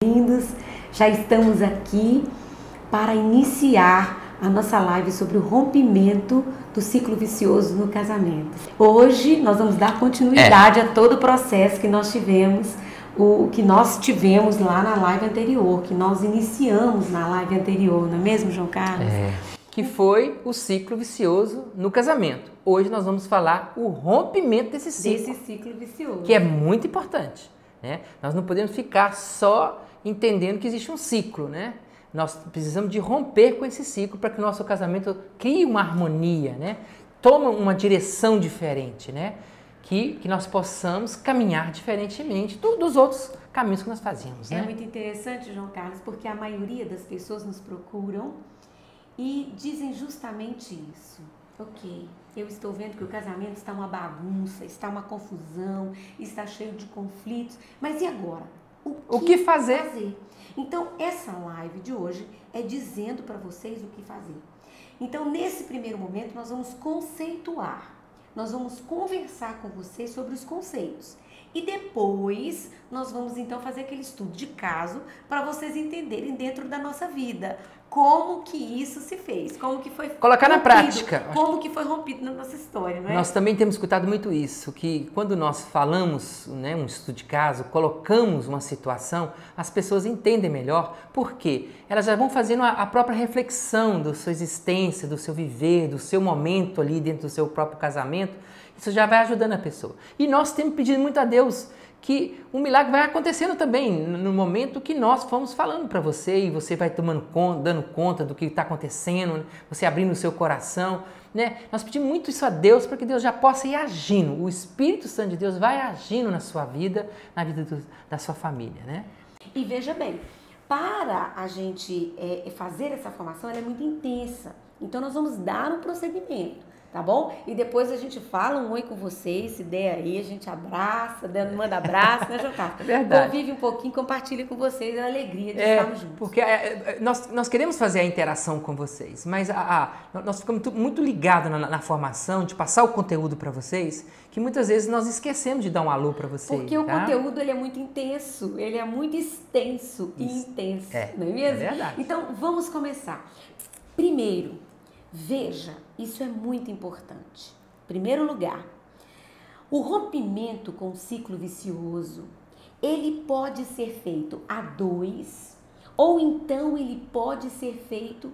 Bem-vindos, já estamos aqui para iniciar a nossa live sobre o rompimento do ciclo vicioso no casamento. Hoje nós vamos dar continuidade a todo o processo que nós tivemos, o que nós tivemos lá na live anterior, que nós iniciamos na live anterior, não é mesmo, João Carlos? Que foi o ciclo vicioso no casamento. Hoje nós vamos falar o rompimento desse ciclo vicioso, que é muito importante, né? Nós não podemos ficar só entendendo que existe um ciclo, né? Nós precisamos de romper com esse ciclo para que o nosso casamento crie uma harmonia, né? Tome uma direção diferente, né? Que nós possamos caminhar diferentemente dos outros caminhos que nós fazíamos, né? É muito interessante, João Carlos, porque a maioria das pessoas nos procuram e dizem justamente isso. Ok, eu estou vendo que o casamento está uma bagunça, está uma confusão, está cheio de conflitos, mas e agora? O que fazer? Então, essa live de hoje é dizendo para vocês o que fazer. Então, nesse primeiro momento, nós vamos conceituar, nós vamos conversar com vocês sobre os conceitos. E depois, nós vamos então fazer aquele estudo de caso para vocês entenderem dentro da nossa vida como que isso se fez, como que foi colocar na prática, como que foi rompido na nossa história, não é? Nós também temos escutado muito isso, que quando nós falamos, né, um estudo de caso, colocamos uma situação, as pessoas entendem melhor, porque elas já vão fazendo a própria reflexão da sua existência, do seu viver, do seu momento ali dentro do seu próprio casamento. Isso já vai ajudando a pessoa. E nós temos pedido muito a Deus que um milagre vai acontecendo também no momento que nós fomos falando para você e você vai dando conta do que está acontecendo, você abrindo o seu coração, né? Nós pedimos muito isso a Deus para que Deus já possa ir agindo. O Espírito Santo de Deus vai agindo na sua vida, na vida da sua família, né? E veja bem, para a gente fazer essa formação, ela é muito intensa. Então nós vamos dar um procedimento. Tá bom? E depois a gente fala um oi com vocês, se der aí, a gente abraça, manda abraço, né, João Carlos? É verdade. Convive um pouquinho, compartilha com vocês a alegria de estarmos juntos. Porque nós queremos fazer a interação com vocês, mas nós ficamos muito ligados na formação, de passar o conteúdo para vocês, que muitas vezes nós esquecemos de dar um alô para vocês. Porque o conteúdo ele é muito intenso, ele é muito extenso e intenso, não é mesmo? É verdade. Então, vamos começar. Primeiro, veja, isso é muito importante. Em primeiro lugar, o rompimento com o ciclo vicioso, ele pode ser feito a dois, ou então ele pode ser feito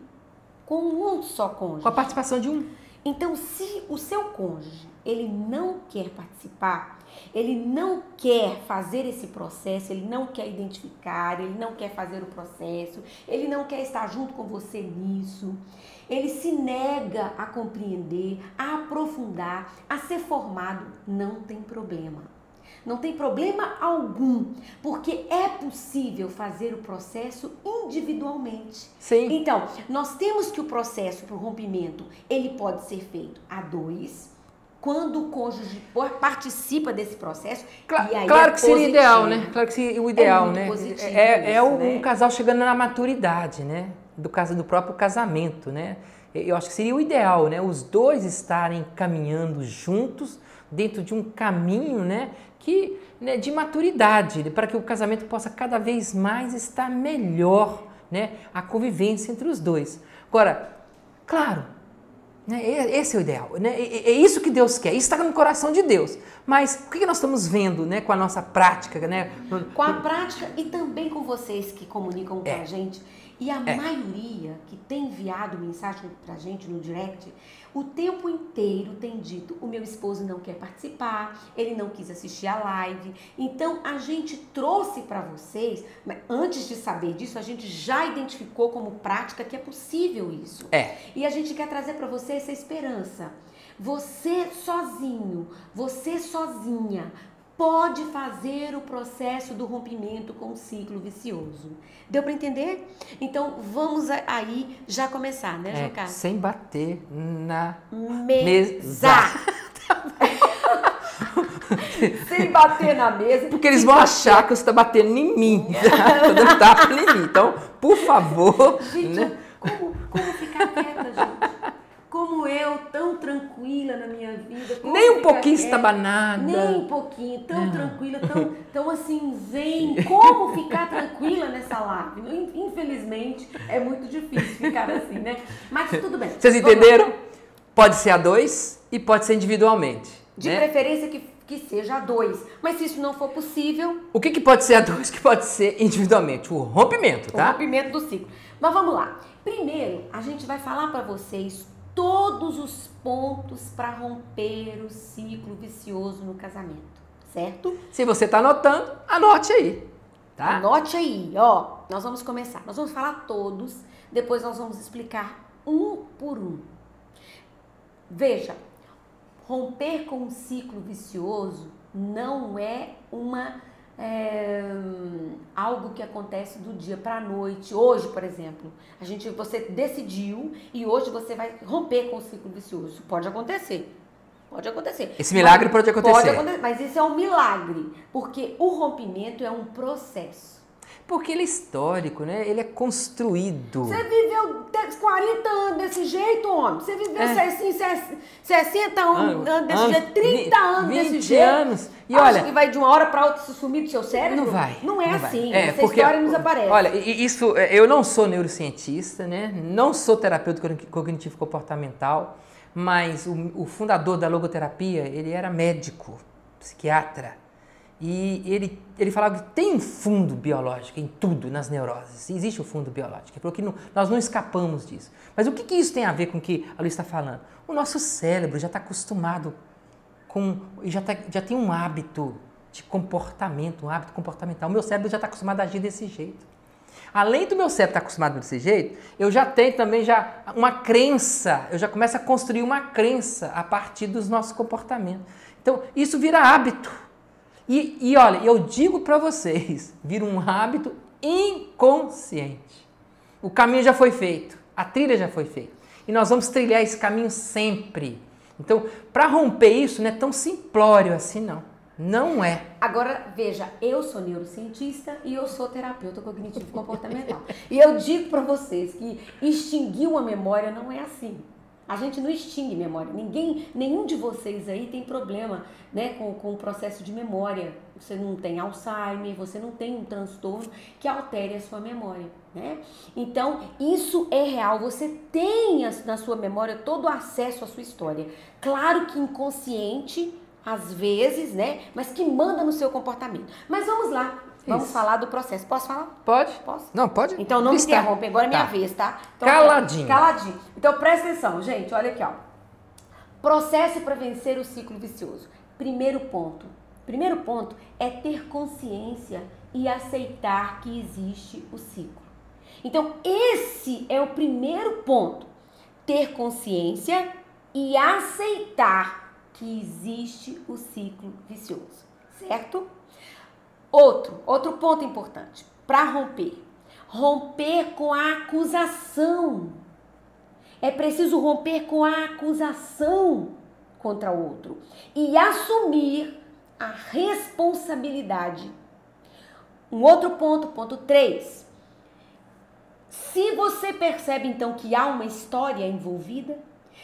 com um só cônjuge. Com a participação de um. Então, se o seu cônjuge, ele não quer participar, ele não quer fazer esse processo, ele não quer identificar, ele não quer fazer o processo, ele não quer estar junto com você nisso, ele se nega a compreender, a aprofundar, a ser formado, não tem problema. Não tem problema algum, porque é possível fazer o processo individualmente. Sim. Então, nós temos que o processo para o rompimento, ele pode ser feito a dois, quando o cônjuge participa desse processo. E aí claro que seria ideal, né? Claro que seria o ideal, né? Um casal chegando na maturidade, né? Do próprio casamento, né? Eu acho que seria o ideal, né? Os dois estarem caminhando juntos dentro de um caminho, né? De maturidade, para que o casamento possa cada vez mais estar melhor, né? A convivência entre os dois. Agora, claro, né? Esse é o ideal, né? É isso que Deus quer, isso está no coração de Deus. Mas o que nós estamos vendo, né? Com a nossa prática, né? Com a prática e também com vocês que comunicam com a gente. E a maioria que tem enviado mensagem pra gente no direct, o tempo inteiro tem dito, o meu esposo não quer participar, ele não quis assistir a live. Então, a gente trouxe para vocês, mas antes de saber disso, a gente já identificou como prática que é possível isso. E a gente quer trazer para você essa esperança. Você sozinho, você sozinha, pode fazer o processo do rompimento com o ciclo vicioso. Deu para entender? Então, vamos aí já começar, né, João Carlos? Sem bater na mesa. Sem bater na mesa. Porque eles vão achar que você está batendo em mim. Estou dando tapa em mim. Então, por favor... Gente, né? como ficar quieta, gente? Como eu tão tranquila na minha vida. Nem um pouquinho estabanada. Nem um pouquinho, tão tranquila, tão assim, zen. Como ficar tranquila nessa live? Infelizmente, é muito difícil ficar assim, né? Mas tudo bem. Vocês entenderam? Pode ser a dois e pode ser individualmente. De preferência que seja a dois. Mas se isso não for possível... O que pode ser a dois, que pode ser individualmente? O rompimento, tá? O rompimento do ciclo. Mas vamos lá. Primeiro, a gente vai falar para vocês todos os pontos para romper o ciclo vicioso no casamento, certo? Se você tá anotando, anote aí, tá? Anote aí, ó. Nós vamos começar. Nós vamos falar todos, depois nós vamos explicar um por um. Veja, romper com um ciclo vicioso não é algo que acontece do dia para a noite. Hoje, por exemplo, você decidiu e hoje você vai romper com o ciclo vicioso. Isso pode acontecer. Pode acontecer. Esse milagre pode acontecer. Pode acontecer, mas isso é um milagre, porque o rompimento é um processo. Porque ele é histórico, né? Ele é construído. Você viveu 40 anos desse jeito, homem. Você viveu 60 anos desse jeito, 30 anos desse jeito. 20 anos. E acha olha, que vai de uma hora para outra se sumir do seu cérebro? Não vai. Não é assim. Vai. Essa história nos aparece. Olha, eu não sou neurocientista, né? Não sou terapeuta cognitivo comportamental, mas o fundador da logoterapia, ele era médico, psiquiatra. E ele falava que tem um fundo biológico em tudo, nas neuroses. Existe o fundo biológico, porque nós não escapamos disso. Mas o que isso tem a ver com o que a Luísa está falando? O nosso cérebro já está acostumado já tem um hábito de comportamento, um hábito comportamental. O meu cérebro já está acostumado a agir desse jeito. Além do meu cérebro estar acostumado desse jeito, eu já tenho também uma crença, eu já começo a construir uma crença a partir dos nossos comportamentos. Então, isso vira hábito. E olha, eu digo para vocês, vira um hábito inconsciente. O caminho já foi feito, a trilha já foi feita. E nós vamos trilhar esse caminho sempre. Então, para romper isso, não é tão simplório assim, não. Não é. Agora, veja, eu sou neurocientista e eu sou terapeuta cognitivo comportamental. E eu digo para vocês que extinguir uma memória não é assim. A gente não extingue memória. Nenhum de vocês aí tem problema, né, com o processo de memória. Você não tem Alzheimer, você não tem um transtorno que altere a sua memória, né? Então, isso é real. Você tem na sua memória todo o acesso à sua história. Claro que inconsciente, às vezes, né, mas que manda no seu comportamento. Mas vamos lá. Vamos falar do processo. Posso falar? Pode. Posso? Não, pode. Então não me interrompe, agora é minha vez, tá? Então, caladinho. Caladinho. Então presta atenção, gente, olha aqui, ó. Processo para vencer o ciclo vicioso. Primeiro ponto é ter consciência e aceitar que existe o ciclo. Então esse é o primeiro ponto. Ter consciência e aceitar que existe o ciclo vicioso, certo? Outro ponto importante, para romper com a acusação. É preciso romper com a acusação contra o outro e assumir a responsabilidade. Um outro ponto 3. Se você percebe então que há uma história envolvida,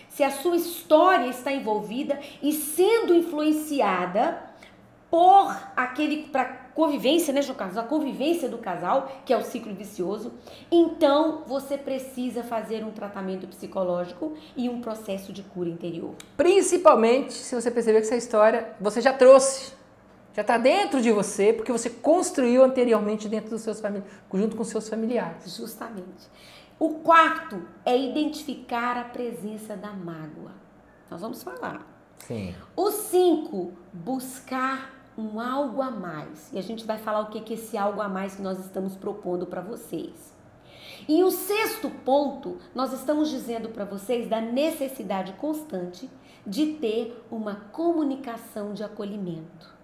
se a sua história está envolvida e sendo influenciada por para convivência, né, a convivência do casal, que é o ciclo vicioso, então você precisa fazer um tratamento psicológico e um processo de cura interior. Principalmente se você perceber que essa história você já trouxe, já está dentro de você, porque você construiu anteriormente dentro dos seus junto com seus familiares. Justamente. O quarto é identificar a presença da mágoa. Nós vamos falar. Sim. O 5, buscar um algo a mais. E a gente vai falar o que é esse algo a mais que nós estamos propondo para vocês. E o 6º ponto, nós estamos dizendo para vocês da necessidade constante de ter uma comunicação de acolhimento.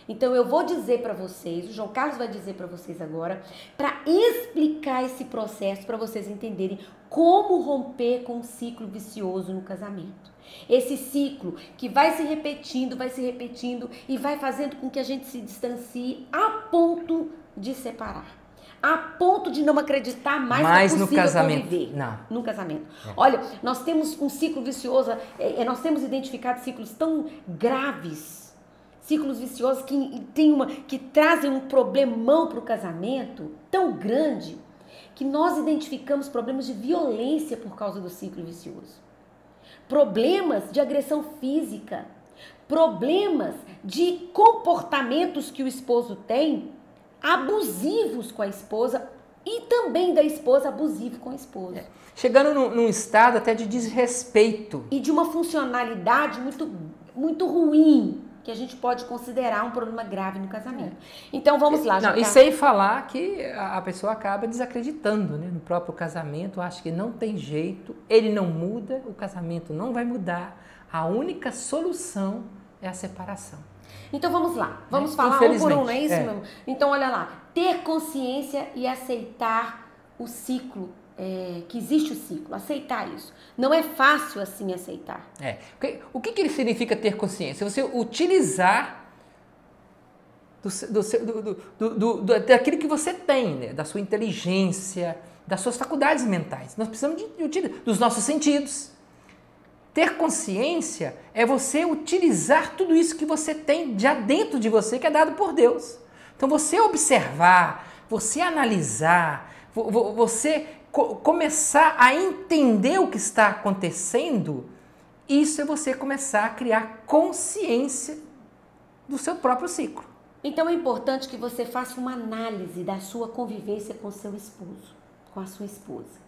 Então eu vou dizer para vocês, o João Carlos vai dizer para vocês agora, para explicar esse processo, para vocês entenderem como romper com um ciclo vicioso no casamento. Esse ciclo que vai se repetindo e vai fazendo com que a gente se distancie a ponto de separar. a ponto de não acreditar mais que é no possível casamento. conviver. Não. No casamento. Olha, nós temos um ciclo vicioso, nós temos identificado ciclos tão graves, ciclos viciosos que trazem um problemão para o casamento tão grande, que nós identificamos problemas de violência por causa do ciclo vicioso. Problemas de agressão física, problemas de comportamentos que o esposo tem abusivos com a esposa e também da esposa abusivo com a esposa. Chegando num estado até de desrespeito. E de uma funcionalidade muito ruim, que a gente pode considerar um problema grave no casamento. Então vamos lá. Não, e sem falar que a pessoa acaba desacreditando, né, no próprio casamento, acha que não tem jeito, ele não muda, o casamento não vai mudar, a única solução é a separação. Então vamos lá, vamos falar um por um, não é isso mesmo? Então olha lá, ter consciência e aceitar o ciclo, que existe o ciclo, aceitar isso. Não é fácil assim aceitar. O que ele significa ter consciência? Você utilizar daquilo que você tem, né? Da sua inteligência, das suas faculdades mentais. Nós precisamos dos nossos sentidos. Ter consciência é você utilizar tudo isso que você tem já dentro de você, que é dado por Deus. Então você observar, você analisar, você começar a entender o que está acontecendo, isso é você começar a criar consciência do seu próprio ciclo. Então é importante que você faça uma análise da sua convivência com seu esposo, com a sua esposa.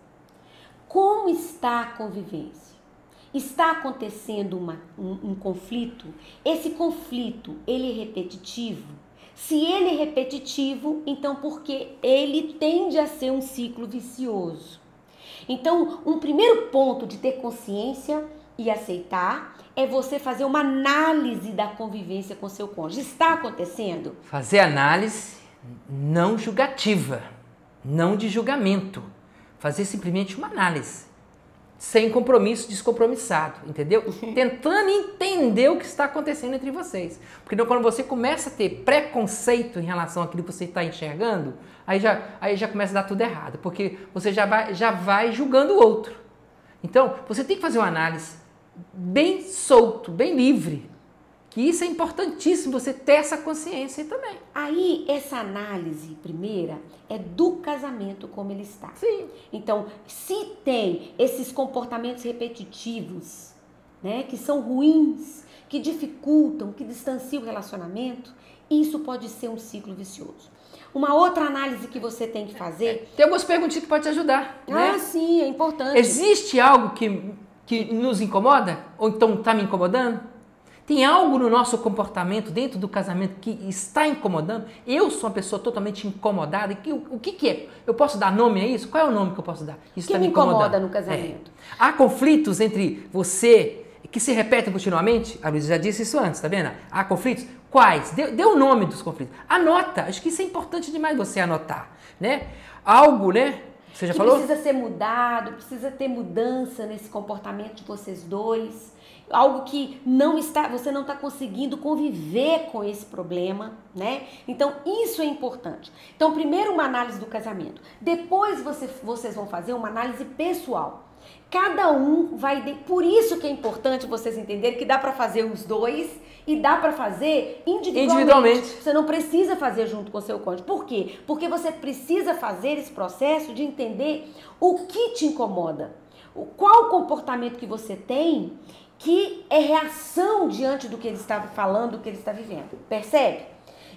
Como está a convivência? Está acontecendo um conflito? Esse conflito, ele é repetitivo? Se ele é repetitivo, então porque ele tende a ser um ciclo vicioso. Então, um primeiro ponto de ter consciência e aceitar é você fazer uma análise da convivência com seu cônjuge. Está acontecendo? Fazer análise não julgativa, não de julgamento. Fazer simplesmente uma análise. Sem compromisso, descompromissado, entendeu? Tentando entender o que está acontecendo entre vocês. Porque quando você começa a ter preconceito em relação àquilo que você está enxergando, aí já começa a dar tudo errado, porque você já vai julgando o outro. Então, você tem que fazer uma análise bem solto, bem livre. Que isso é importantíssimo, você ter essa consciência também. Aí, essa análise primeira é do casamento como ele está. Sim. Então, se tem esses comportamentos repetitivos, né, que são ruins, que dificultam, que distanciam o relacionamento, isso pode ser um ciclo vicioso. Uma outra análise que você tem que fazer... Tem algumas perguntinhas que podem te ajudar. Ah, sim, é importante. Existe algo que nos incomoda? Ou então está me incomodando? Tem algo no nosso comportamento dentro do casamento que está incomodando? Eu sou uma pessoa totalmente incomodada. O que é? Eu posso dar nome a isso? Qual é o nome que eu posso dar? Isso está me incomoda no casamento? Há conflitos entre você que se repetem continuamente? A Luísa já disse isso antes, tá vendo? Há conflitos? Quais? Dê o nome dos conflitos. Anota. Acho que isso é importante demais você anotar, né? Algo, né? Você já falou? Precisa ser mudado, precisa ter mudança nesse comportamento de vocês dois. Algo que você não está conseguindo conviver com esse problema, né? Então, isso é importante. Então, primeiro uma análise do casamento. Depois vocês vão fazer uma análise pessoal. Cada um vai... Por isso que é importante vocês entenderem que dá para fazer os dois e dá para fazer individualmente. Você não precisa fazer junto com o seu cônjuge. Por quê? Porque você precisa fazer esse processo de entender o que te incomoda. Qual o comportamento que você tem que é reação diante do que ele está falando, do que ele está vivendo. Percebe?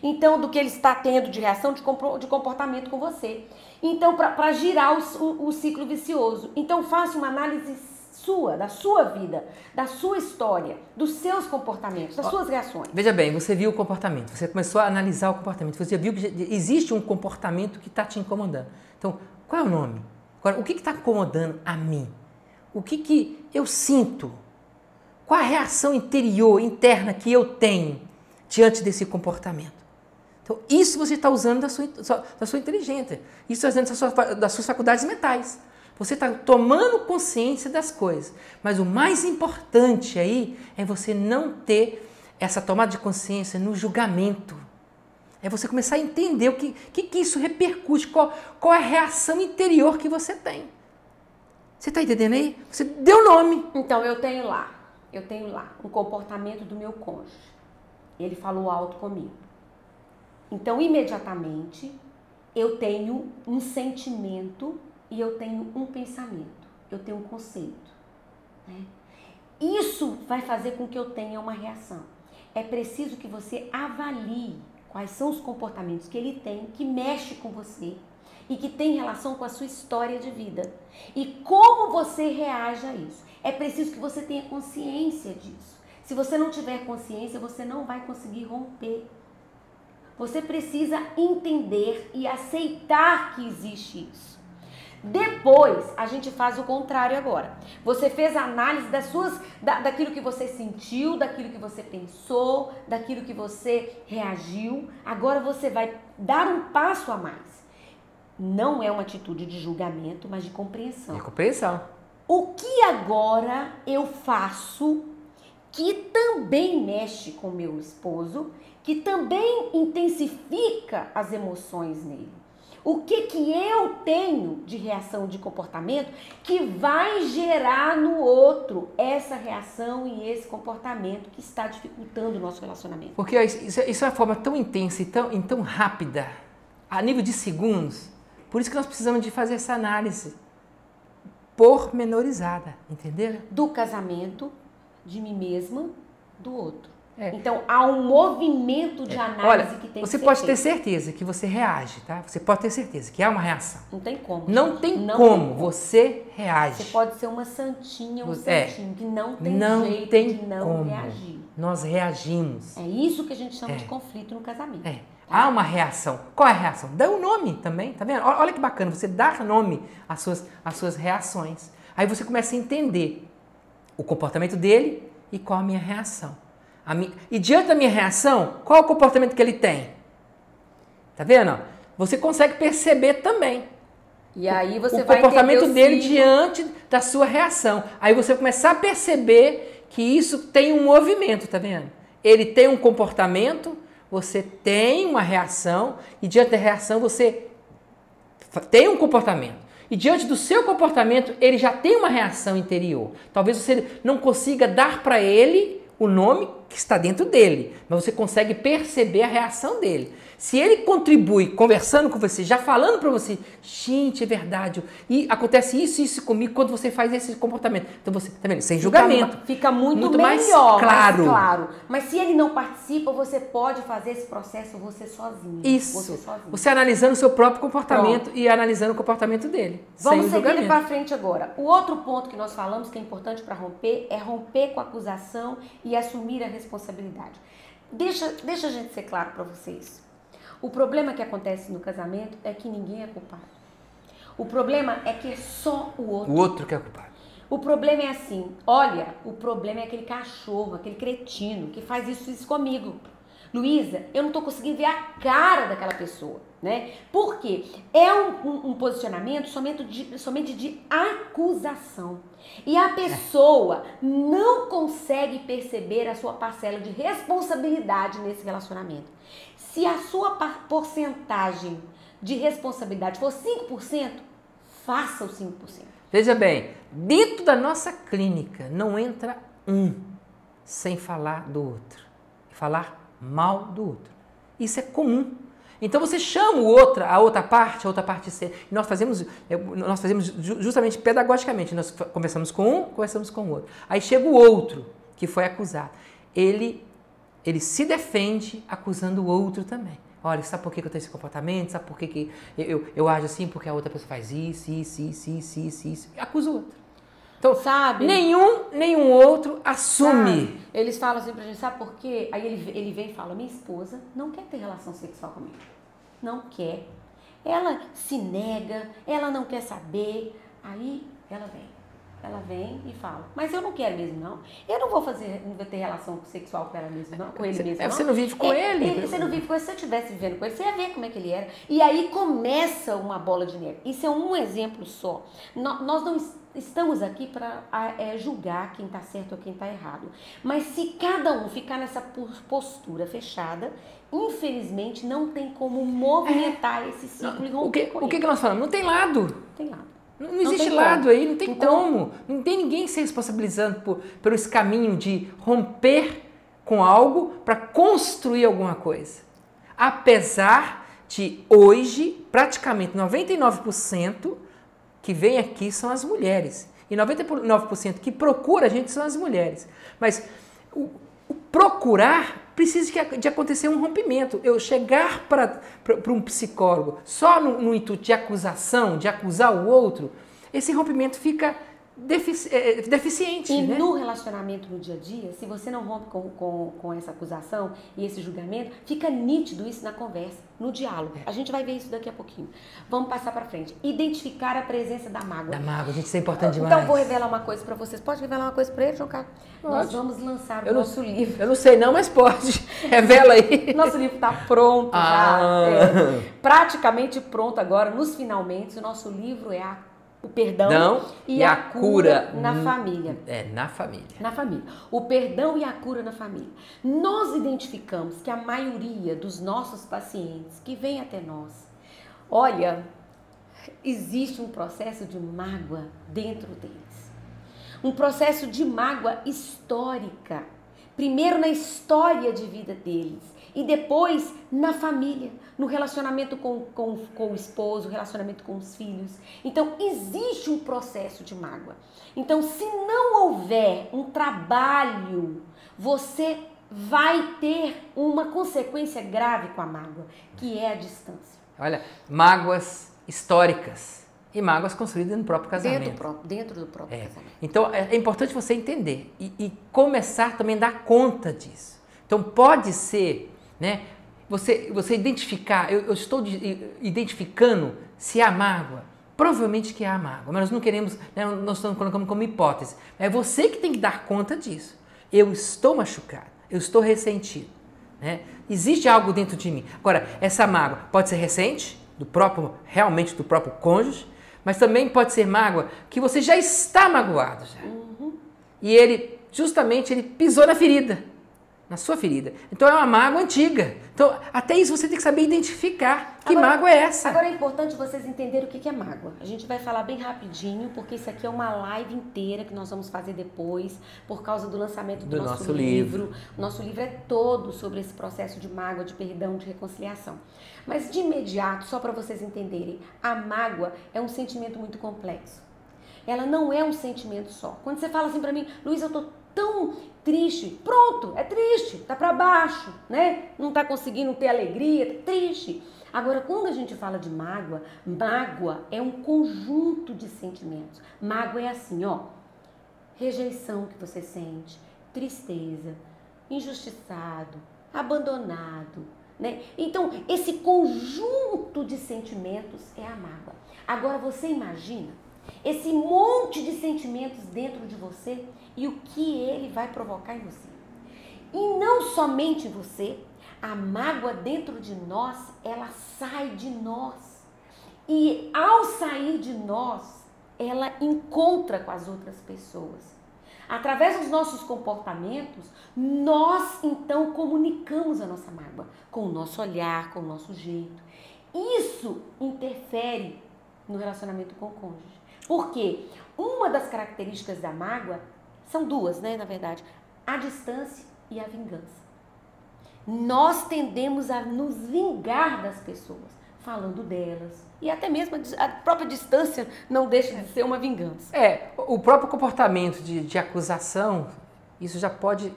Então, do que ele está tendo de reação de comportamento com você. Então, para girar o ciclo vicioso. Então, faça uma análise sua, da sua vida, da sua história, dos seus comportamentos, das suas reações. Veja bem, você viu o comportamento, você começou a analisar o comportamento, você viu que existe um comportamento que está te incomodando. Então, qual é o nome? Agora, o que está incomodando a mim? O que eu sinto? Qual a reação interior, interna que eu tenho diante desse comportamento? Então, isso você está usando da sua inteligência. Isso está usando das suas faculdades mentais. Você está tomando consciência das coisas. Mas o mais importante aí é você não ter essa tomada de consciência no julgamento. É você começar a entender o que isso repercute, qual é a reação interior que você tem. Você está entendendo aí? Você deu nome. Então, eu tenho lá um comportamento do meu cônjuge. Ele falou alto comigo. Então, imediatamente, eu tenho um sentimento e eu tenho um pensamento. Eu tenho um conceito. Né? Isso vai fazer com que eu tenha uma reação. É preciso que você avalie quais são os comportamentos que ele tem, que mexe com você e que tem relação com a sua história de vida. E como você reage a isso. É preciso que você tenha consciência disso. Se você não tiver consciência, você não vai conseguir romper. Você precisa entender e aceitar que existe isso. Depois, a gente faz o contrário agora. Você fez a análise daquilo que você sentiu, daquilo que você pensou, daquilo que você reagiu. Agora você vai dar um passo a mais. Não é uma atitude de julgamento, mas de compreensão. De compreensão. O que agora eu faço que também mexe com meu esposo, que também intensifica as emoções nele? O que eu tenho de reação de comportamento que vai gerar no outro essa reação e esse comportamento que está dificultando o nosso relacionamento? Porque isso é uma forma tão intensa e tão rápida, a nível de segundos. Por isso que nós precisamos de fazer essa análise pormenorizada, entenderam? Do casamento, de mim mesma, do outro. Então, há um movimento de análise que tem que ser Você pode ter feito. certeza que você reage, tá? Você pode ter certeza que há uma reação. Não tem como. Não gente. tem Não como, tem como. Você reage. Você pode ser uma santinha, um santinho, que não tem jeito tem de não como. reagir. Nós reagimos. É isso que a gente chama de conflito no casamento. Tá? Há uma reação. Qual é a reação? Dá um nome também, tá vendo? Olha que bacana, você dá nome às suas reações. Aí você começa a entender o comportamento dele e qual a minha reação. E diante da minha reação, qual é o comportamento que ele tem? Tá vendo? Você consegue perceber também. E aí você o vai comportamento entender dele diante da sua reação. Aí você começa a perceber que isso tem um movimento, tá vendo? Ele tem um comportamento, você tem uma reação, e diante da reação você tem um comportamento. E diante do seu comportamento, ele já tem uma reação interior. Talvez você não consiga dar para ele o nome que está dentro dele, mas você consegue perceber a reação dele. Se ele contribui conversando com você, já falando para você, gente, é verdade, e acontece isso comigo quando você faz esse comportamento. Então você, tá vendo? Sem julgamento. Fica muito melhor, mais claro. mais claro. Mas se ele não participa, você pode fazer esse processo você sozinho. Isso. Você analisando o seu próprio comportamento e analisando o comportamento dele. Vamos seguir para frente agora. O outro ponto que nós falamos que é importante para romper é romper com a acusação e assumir a responsabilidade. Deixa a gente ser claro para vocês. O problema que acontece no casamento é que ninguém é culpado. O problema é que é só o outro. O outro que é culpado. O problema é assim, olha, o problema é aquele cachorro, aquele cretino que faz isso comigo. Luísa, eu não estou conseguindo ver a cara daquela pessoa, né? Por quê? É um posicionamento somente de acusação. E a pessoa não consegue perceber a sua parcela de responsabilidade nesse relacionamento. Se a sua porcentagem de responsabilidade for 5%, faça os 5%. Veja bem, dentro da nossa clínica não entra um sem falar do outro. Falar mal do outro. Isso é comum. Então você chama a outra parte C. E nós fazemos justamente pedagogicamente. Nós conversamos com um, conversamos com o outro. Aí chega o outro que foi acusado. Ele se defende acusando o outro também. Olha, sabe por que eu tenho esse comportamento? Sabe por que eu ajo assim? Porque a outra pessoa faz isso. E acusa o outro. Então, sabe? Nenhum outro assume. Sabe? Eles falam assim pra gente, sabe por quê? Aí ele vem e fala, minha esposa não quer ter relação sexual comigo. Não quer. Ela se nega, ela não quer saber. Aí ela vem. ela vem e fala, mas eu não quero mesmo, não. Eu não vou ter relação sexual com ela mesmo, não, com ele mesmo, não. Você não vive com ele. Você não vive com ele. Se eu estivesse vivendo com ele, você ia ver como é que ele era. E aí começa uma bola de neve. Isso é um exemplo só. Nós não estamos aqui para julgar quem está certo ou quem está errado. Mas se cada um ficar nessa postura fechada, infelizmente não tem como movimentar esse ciclo e romper com ele. O que nós falamos? Não tem lado. Não tem lado. Não existe lado aí, não tem como. Não tem ninguém se responsabilizando por esse caminho de romper com algo para construir alguma coisa. Apesar de hoje, praticamente 99% que vem aqui são as mulheres. E 99% que procura a gente são as mulheres. Mas o procurar precisa de acontecer um rompimento. Eu chegar para um psicólogo só no intuito de acusação, de acusar o outro, esse rompimento fica deficiente. E né? no relacionamento no dia a dia, se você não rompe com essa acusação e esse julgamento, fica nítido isso na conversa, no diálogo. A gente vai ver isso daqui a pouquinho. Vamos passar para frente. Identificar a presença da mágoa. Da mágoa, gente, isso é importante demais. Então, vou revelar uma coisa para vocês. Pode revelar uma coisa para ele, João Carlos? Nós vamos lançar o nosso livro. Eu não sei não, mas pode. Revela aí. Nosso livro está pronto já. Praticamente pronto agora, nos finalmente. O nosso livro é o perdão e a cura na família. Na família. Na família. O perdão e a cura na família. Nós identificamos que a maioria dos nossos pacientes que vêm até nós, olha, existe um processo de mágoa dentro deles. Um processo de mágoa histórica. Primeiro na história de vida deles e depois na família, no relacionamento com o esposo, relacionamento com os filhos. Então, existe um processo de mágoa. Então, se não houver um trabalho, você vai ter uma consequência grave com a mágoa, que é a distância. Olha, mágoas históricas e mágoas construídas no próprio casamento. Dentro do próprio casamento. Então, é importante você entender e começar também a dar conta disso. Então, pode ser, né, você identificar, eu estou identificando se há mágoa, provavelmente que há mágoa, mas nós não queremos, né, nós estamos colocando como hipótese. É você que tem que dar conta disso. Eu estou machucado, eu estou ressentido. Né? Existe algo dentro de mim. Agora, essa mágoa pode ser recente, realmente do próprio cônjuge, mas também pode ser mágoa que você já está magoado. Já. E ele pisou na ferida. Na sua ferida. Então é uma mágoa antiga. Então até isso você tem que saber identificar que mágoa é essa. Agora é importante vocês entenderem o que é mágoa. A gente vai falar bem rapidinho, porque isso aqui é uma live inteira que nós vamos fazer depois, por causa do lançamento do nosso livro. O nosso livro é todo sobre esse processo de mágoa, de perdão, de reconciliação. Mas de imediato, só para vocês entenderem, a mágoa é um sentimento muito complexo. Ela não é um sentimento só. Quando você fala assim para mim, Luiz, eu tô tão triste, pronto, é triste, tá para baixo, né? Não tá conseguindo ter alegria, tá triste. Agora, quando a gente fala de mágoa, mágoa é um conjunto de sentimentos. Mágoa é assim, ó, rejeição que você sente, tristeza, injustiçado, abandonado, né? Então, esse conjunto de sentimentos é a mágoa. Agora, você imagina esse monte de sentimentos dentro de você e o que ele vai provocar em você. E não somente em você, a mágoa dentro de nós, ela sai de nós. E ao sair de nós, ela encontra com as outras pessoas. Através dos nossos comportamentos, nós então comunicamos a nossa mágoa com o nosso olhar, com o nosso jeito. Isso interfere no relacionamento com o cônjuge. Porque uma das características da mágoa são duas, né, na verdade, a distância e a vingança. Nós tendemos a nos vingar das pessoas, falando delas. E até mesmo a própria distância não deixa de ser uma vingança. O próprio comportamento de acusação, isso já pode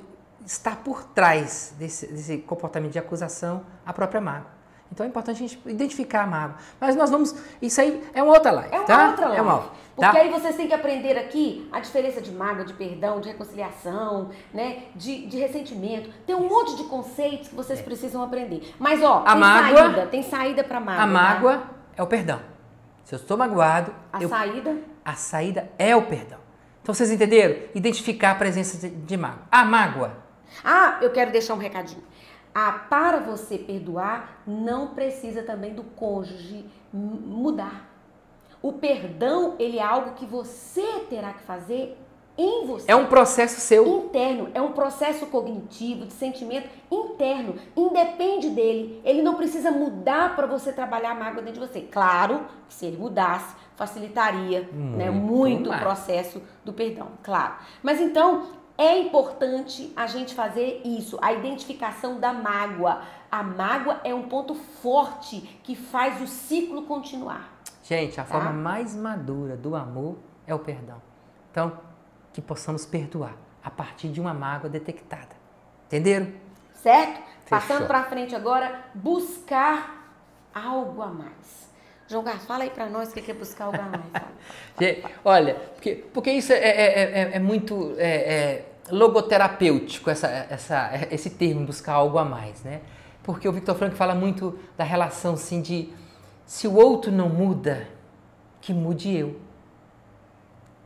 estar por trás desse comportamento de acusação, a própria mágoa. Então é importante a gente identificar a mágoa. Mas nós vamos... Isso aí é uma outra live, outra live. É uma outra. Porque aí vocês têm que aprender aqui a diferença de mágoa, de perdão, de reconciliação, né? De ressentimento. Tem um monte de conceitos que vocês precisam aprender. Mas, ó, tem saída pra mágoa. A mágoa, né? É o perdão. Se eu estou magoado... A saída? A saída é o perdão. Então vocês entenderam? Identificar a presença de mágoa. A mágoa. Ah, eu quero deixar um recadinho. Para você perdoar, não precisa também do cônjuge mudar. O perdão, ele é algo que você terá que fazer em você. É um processo seu. Interno, é um processo cognitivo, de sentimento interno. Independe dele. Ele não precisa mudar para você trabalhar a mágoa dentro de você. Claro que se ele mudasse, facilitaria muito o processo do perdão, claro. Mas então, é importante a gente fazer isso, a identificação da mágoa. A mágoa é um ponto forte que faz o ciclo continuar. Gente, a forma mais madura do amor é o perdão. Então, que possamos perdoar a partir de uma mágoa detectada. Entenderam? Certo? Fechou. Passando para frente agora, buscar algo a mais. João Carlos, fala aí para nós o que é buscar algo a mais. Fala. Olha, porque isso é muito logoterapêutico, esse termo, buscar algo a mais, né? Porque o Viktor Frankl fala muito da relação, assim, de se o outro não muda, que mude eu.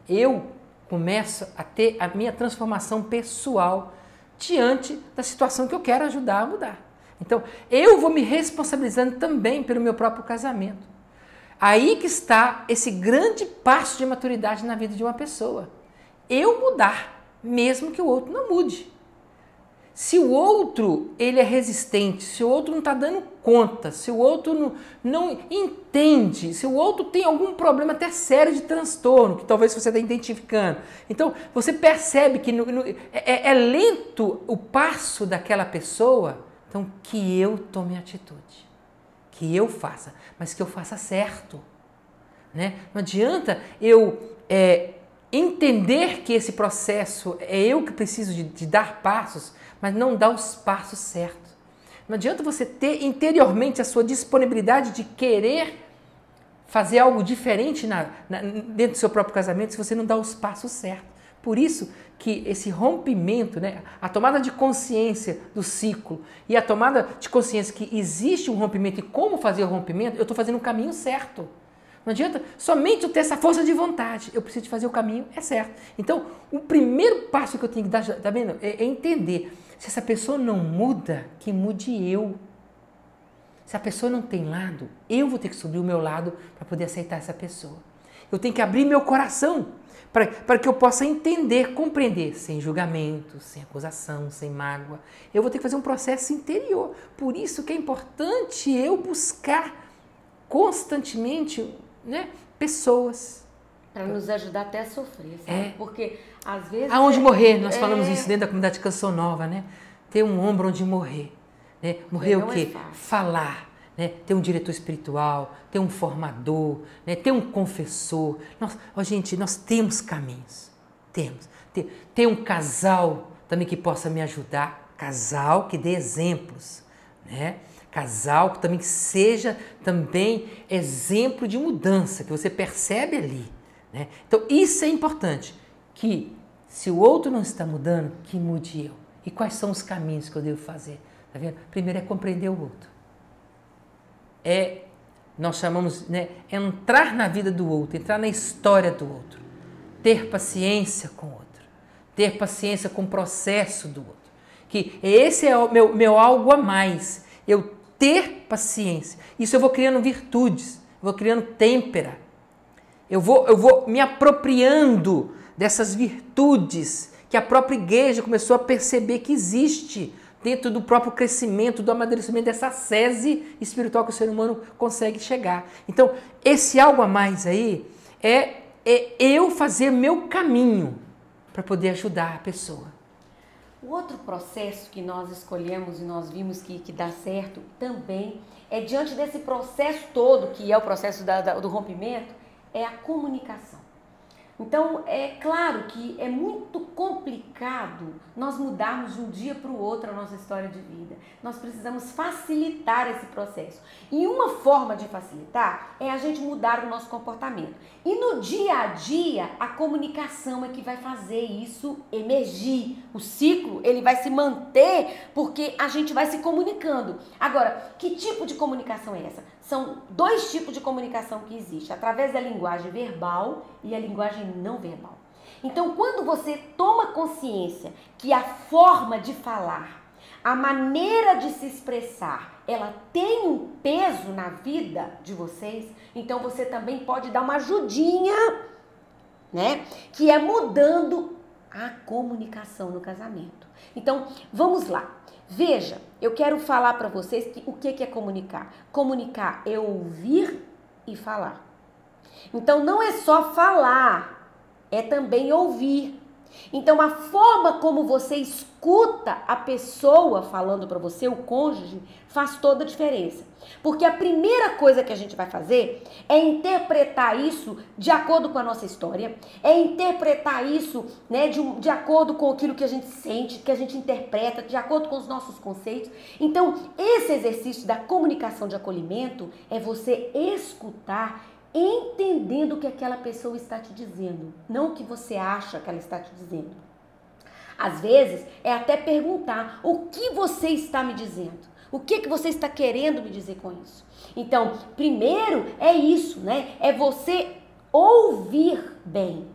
Eu começo a ter a minha transformação pessoal diante da situação que eu quero ajudar a mudar. Então, eu vou me responsabilizando também pelo meu próprio casamento. Aí que está esse grande passo de maturidade na vida de uma pessoa. Eu mudar, mesmo que o outro não mude. Se o outro ele é resistente, se o outro não está dando conta, se o outro não entende, se o outro tem algum problema até sério de transtorno, que talvez você está identificando. Então, você percebe que é lento o passo daquela pessoa, então que eu tome atitude, que eu faça, mas que eu faça certo. Né? Não adianta eu entender que esse processo é eu que preciso de dar passos, mas não dar os passos certos. Não adianta você ter interiormente a sua disponibilidade de querer fazer algo diferente dentro do seu próprio casamento se você não dá os passos certos. Por isso que esse rompimento, né, a tomada de consciência do ciclo e a tomada de consciência que existe um rompimento e como fazer o rompimento, eu estou fazendo o caminho certo. Não adianta somente eu ter essa força de vontade. Eu preciso de fazer o caminho, é certo. Então, o primeiro passo que eu tenho que dar, tá vendo? É entender. Se essa pessoa não muda, que mude eu. Se a pessoa não tem lado, eu vou ter que subir o meu lado para poder aceitar essa pessoa. Eu tenho que abrir meu coração para que eu possa entender, compreender, sem julgamento, sem acusação, sem mágoa. Eu vou ter que fazer um processo interior. Por isso que é importante eu buscar constantemente, né, pessoas. Para nos ajudar até a sofrer, sabe? Porque às vezes... Aonde morrer, nós falamos isso dentro da comunidade Canção Nova, né? Ter um ombro onde morrer. Né? Morrer o quê? Falar. Né? Ter um diretor espiritual, ter um formador, né? Ter um confessor. Gente, nós temos caminhos. Temos. Ter um casal também que possa me ajudar. Casal que dê exemplos. Né? Casal que também seja também exemplo de mudança, que você percebe ali. Né? Então, isso é importante, que se o outro não está mudando, que mude eu. E quais são os caminhos que eu devo fazer? Tá vendo? Primeiro é compreender o outro. Nós chamamos, né, entrar na vida do outro, entrar na história do outro. Ter paciência com o outro. Ter paciência com o processo do outro. Que esse é o meu algo a mais. Eu ter paciência. Isso eu vou criando virtudes, eu vou criando têmpera. Eu vou me apropriando dessas virtudes que a própria igreja começou a perceber que existe dentro do próprio crescimento, do amadurecimento dessa sese espiritual que o ser humano consegue chegar. Então, esse algo a mais aí é eu fazer meu caminho para poder ajudar a pessoa. O outro processo que nós escolhemos e nós vimos que dá certo também é diante desse processo todo, que é o processo do rompimento, é a comunicação. Então, é claro que é muito complicado nós mudarmos de um dia para o outro a nossa história de vida. Nós precisamos facilitar esse processo. E uma forma de facilitar é a gente mudar o nosso comportamento. E no dia a dia, a comunicação é que vai fazer isso emergir. O ciclo, ele vai se manter porque a gente vai se comunicando. Agora, que tipo de comunicação é essa? São dois tipos de comunicação que existem, através da linguagem verbal e a linguagem não verbal. Então, quando você toma consciência que a forma de falar, a maneira de se expressar, ela tem um peso na vida de vocês, então você também pode dar uma ajudinha, né? Que é mudando a comunicação no casamento. Então, vamos lá. Veja, eu quero falar para vocês que o que é comunicar. Comunicar é ouvir e falar. Então, não é só falar, é também ouvir. Então, a forma como você escuta a pessoa falando para você, o cônjuge, faz toda a diferença. Porque a primeira coisa que a gente vai fazer é interpretar isso de acordo com a nossa história, é interpretar isso, né, de acordo com aquilo que a gente sente, que a gente interpreta, de acordo com os nossos conceitos. Então, esse exercício da comunicação de acolhimento é você escutar entendendo o que aquela pessoa está te dizendo, não o que você acha que ela está te dizendo. Às vezes, é até perguntar o que você está me dizendo, o que você está querendo me dizer com isso. Então, primeiro é isso, né? É você ouvir bem.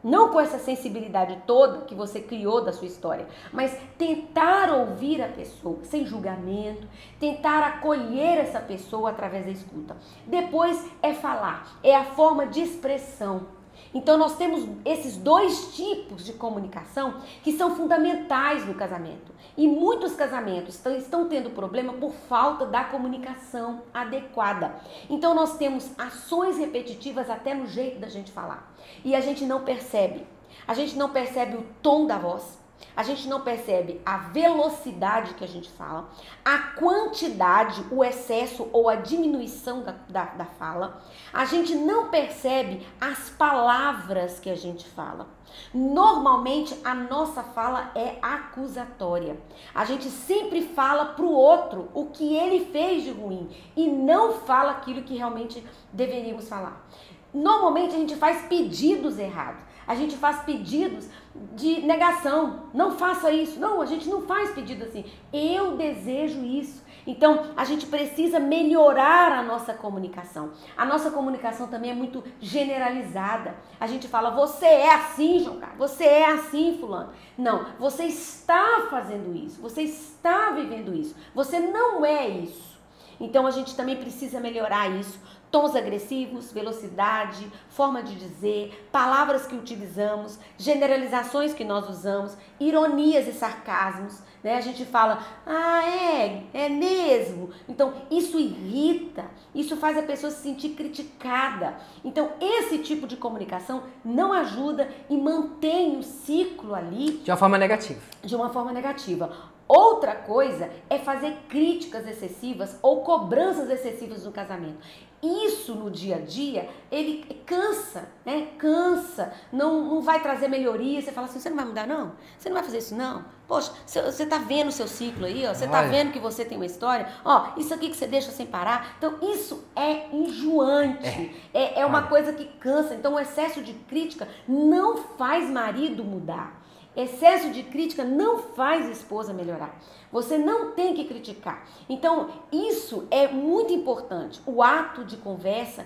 Não com essa sensibilidade toda que você criou da sua história, mas tentar ouvir a pessoa sem julgamento, tentar acolher essa pessoa através da escuta. Depois é falar, é a forma de expressão. Então nós temos esses dois tipos de comunicação que são fundamentais no casamento. E muitos casamentos estão tendo problema por falta da comunicação adequada. Então nós temos ações repetitivas até no jeito da gente falar. E a gente não percebe. A gente não percebe o tom da voz. A gente não percebe a velocidade que a gente fala, a quantidade, o excesso ou a diminuição da fala. A gente não percebe as palavras que a gente fala. Normalmente a nossa fala é acusatória. A gente sempre fala para o outro o que ele fez de ruim e não fala aquilo que realmente deveríamos falar. Normalmente a gente faz pedidos errados. A gente faz pedidos de negação. Não faça isso. Não, a gente não faz pedido assim. Eu desejo isso. Então, a gente precisa melhorar a nossa comunicação. A nossa comunicação também é muito generalizada. A gente fala, você é assim, João Carlos. Você é assim, fulano. Não, você está fazendo isso. Você está vivendo isso. Você não é isso. Então, a gente também precisa melhorar isso. Tons agressivos, velocidade, forma de dizer, palavras que utilizamos, generalizações que nós usamos, ironias e sarcasmos, né? A gente fala, é mesmo. Então, isso irrita, isso faz a pessoa se sentir criticada. Então, esse tipo de comunicação não ajuda e mantém o ciclo ali. De uma forma negativa. De uma forma negativa. Outra coisa é fazer críticas excessivas ou cobranças excessivas no casamento. Isso no dia a dia, ele cansa, né? Cansa, não vai trazer melhoria. Você fala assim, você não vai mudar não? Você não vai fazer isso não? Poxa, você tá vendo o seu ciclo aí, ó, você tá vendo que você tem uma história, ó, isso aqui que você deixa sem parar. Então isso é enjoante, é uma coisa que cansa. Então o excesso de crítica não faz marido mudar. Excesso de crítica não faz esposa melhorar. Você não tem que criticar. Então, isso é muito importante. O ato de conversa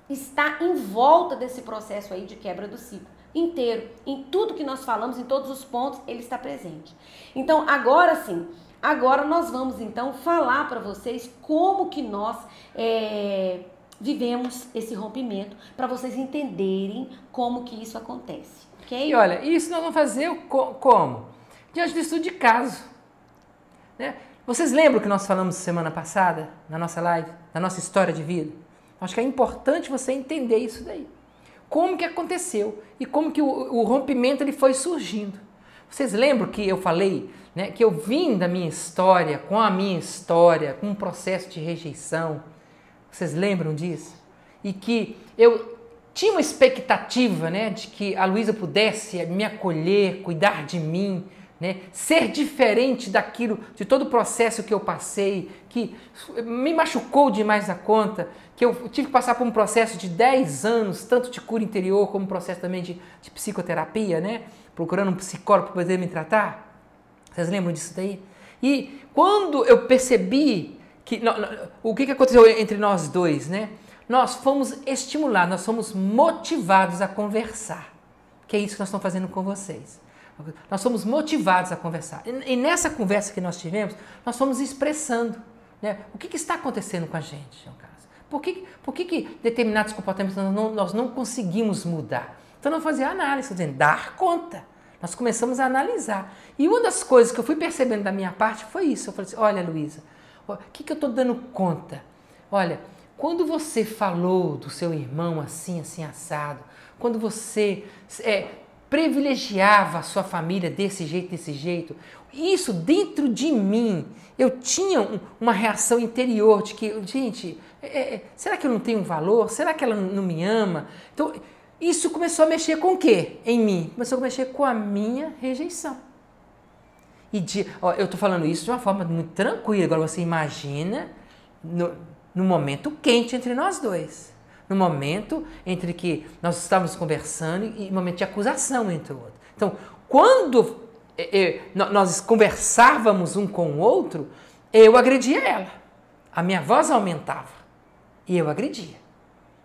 está em volta desse processo aí de quebra do ciclo inteiro. Em tudo que nós falamos, em todos os pontos, ele está presente. Então, agora sim, agora nós vamos então falar para vocês como que nós vivemos esse rompimento, para vocês entenderem como que isso acontece. Okay? E olha, isso nós vamos fazer como? Diante do estudo de caso. Né? Vocês lembram que nós falamos semana passada, na nossa live, na nossa história de vida? Acho que é importante você entender isso daí. Como que aconteceu e como que o rompimento ele foi surgindo. Vocês lembram que eu falei, né, que eu vim da minha história, com a minha história, com um processo de rejeição? Vocês lembram disso? E que eu tinha uma expectativa, né, de que a Luísa pudesse me acolher, cuidar de mim, né, ser diferente daquilo, de todo o processo que eu passei, que me machucou demais a conta, que eu tive que passar por um processo de 10 anos, tanto de cura interior como um processo também de psicoterapia, né, procurando um psicólogo para poder me tratar. Vocês lembram disso daí? E quando eu percebi que o que aconteceu entre nós dois, né? Nós fomos estimulados, nós fomos motivados a conversar. que é isso que nós estamos fazendo com vocês. Nós somos motivados a conversar. E nessa conversa que nós tivemos, nós fomos expressando, né, o que está acontecendo com a gente, João Carlos. Por que determinados comportamentos nós não conseguimos mudar? Então nós fazíamos análise, dizendo, dar conta. Nós começamos a analisar. E uma das coisas que eu fui percebendo da minha parte foi isso. Eu falei assim, olha, Luísa, o que eu estou dando conta? Olha, quando você falou do seu irmão assim, assim, assado, quando você privilegiava a sua família desse jeito, isso dentro de mim, eu tinha uma reação interior de que, gente, será que eu não tenho valor? Será que ela não me ama? Então, isso começou a mexer com o quê em mim? Começou a mexer com a minha rejeição. Eu estou falando isso de uma forma muito tranquila. Agora você imagina no momento quente entre nós dois. No momento entre que nós estávamos conversando e no momento de acusação entre o outro. Então, quando nós conversávamos um com o outro, eu agredia ela. A minha voz aumentava. E eu agredia.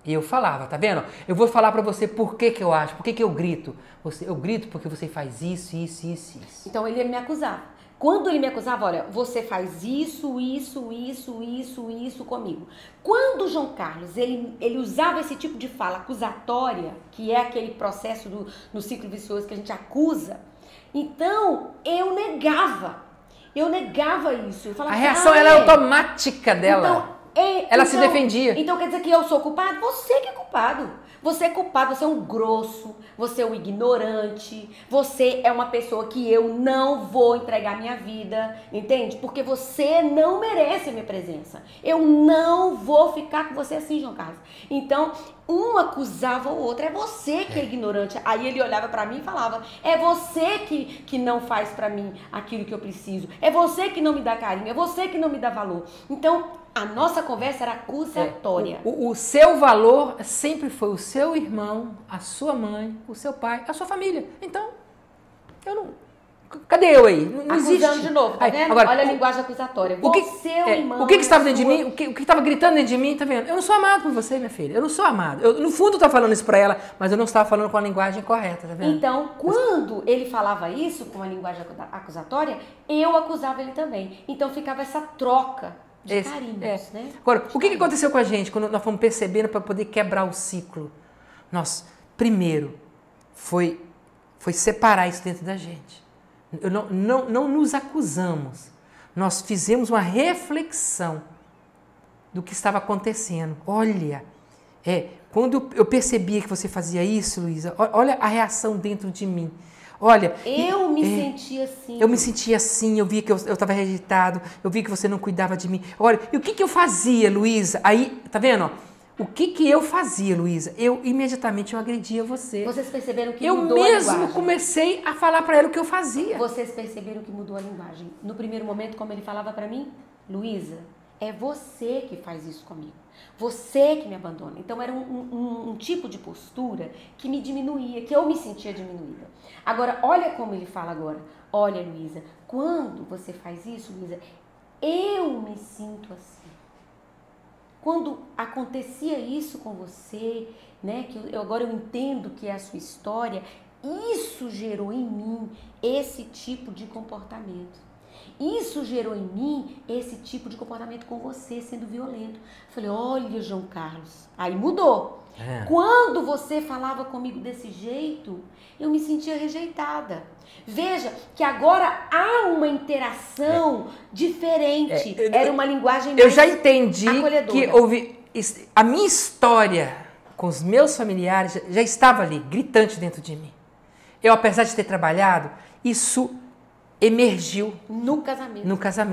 E eu falava, tá vendo? Eu vou falar pra você por que eu acho, por que eu grito. Eu grito porque você faz isso. Então ele ia me acusar. Quando ele me acusava, olha, você faz isso comigo. Quando o João Carlos, ele usava esse tipo de fala acusatória, que é aquele processo no ciclo vicioso que a gente acusa, então eu negava isso. Eu falava, a reação era automática dela. Ela se defendia. Então quer dizer que eu sou culpado? Você que é culpado. Você é culpado, você é um grosso, você é um ignorante, você é uma pessoa que eu não vou entregar minha vida, entende? Porque você não merece a minha presença. Eu não vou ficar com você assim, João Carlos. Então, um acusava o outro, é você que é ignorante. Aí ele olhava pra mim e falava, é você que não faz pra mim aquilo que eu preciso, é você que não me dá carinho, é você que não me dá valor. Então, a nossa conversa era acusatória. O seu valor sempre foi o seu irmão, a sua mãe, o seu pai, a sua família. Então, eu não... Cadê eu aí? Não existe. Acusando de novo, tá vendo? Olha a linguagem acusatória. O que estava dentro de mim, o que estava gritando dentro de mim, tá vendo? Eu não sou amado por você, minha filha. Eu não sou amado. No fundo, eu estava falando isso pra ela, mas eu não estava falando com a linguagem correta, tá vendo? Então, quando ele falava isso com a linguagem acusatória, eu acusava ele também. Então, ficava essa troca de carinhos, né? Agora, o que aconteceu com a gente quando nós fomos percebendo para poder quebrar o ciclo? Nós, primeiro, foi separar isso dentro da gente. Não nos acusamos. Nós fizemos uma reflexão do que estava acontecendo. Olha, quando eu percebia que você fazia isso, Luísa, olha a reação dentro de mim. Olha, eu me sentia assim. Eu me sentia assim, eu via que eu estava rejeitado, eu via que você não cuidava de mim. Olha, e o que eu fazia, Luísa? Aí, tá vendo? O que eu fazia, Luísa? Imediatamente eu agredia você. Vocês perceberam que mudou a linguagem? Eu mesmo comecei a falar para ela o que eu fazia. Vocês perceberam que mudou a linguagem? No primeiro momento, como ele falava para mim, Luísa, é você que faz isso comigo. Você que me abandona. Então era um tipo de postura que me diminuía, que eu me sentia diminuída. Agora, olha como ele fala agora. Olha, Luísa, quando você faz isso, Luísa, eu me sinto assim. Quando acontecia isso com você, né, que agora eu entendo que é a sua história, isso gerou em mim esse tipo de comportamento. Isso gerou em mim esse tipo de comportamento com você, sendo violento. Falei, olha, João Carlos, aí mudou. Quando você falava comigo desse jeito, eu me sentia rejeitada. Veja que agora há uma interação diferente. Era uma linguagem mais eu já entendi acolhedora. Que a minha história com os meus familiares já estava ali, gritante dentro de mim. Eu, apesar de ter trabalhado, isso emergiu no casamento.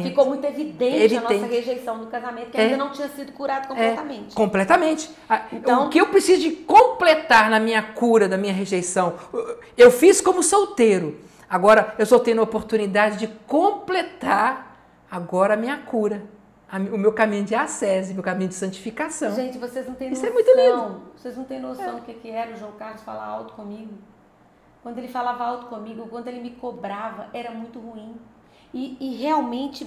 Ficou muito evidente a nossa rejeição no casamento, que ainda não tinha sido curado completamente. Completamente. Então, o que eu preciso de completar na minha cura, da minha rejeição, eu fiz como solteiro. Agora eu estou tendo a oportunidade de completar agora a minha cura. O meu caminho de ascese, meu caminho de santificação. Gente, vocês não têm noção. Isso é muito lindo. Vocês não têm noção do que era o João Carlos falar alto comigo. Quando ele falava alto comigo, quando ele me cobrava, era muito ruim. E realmente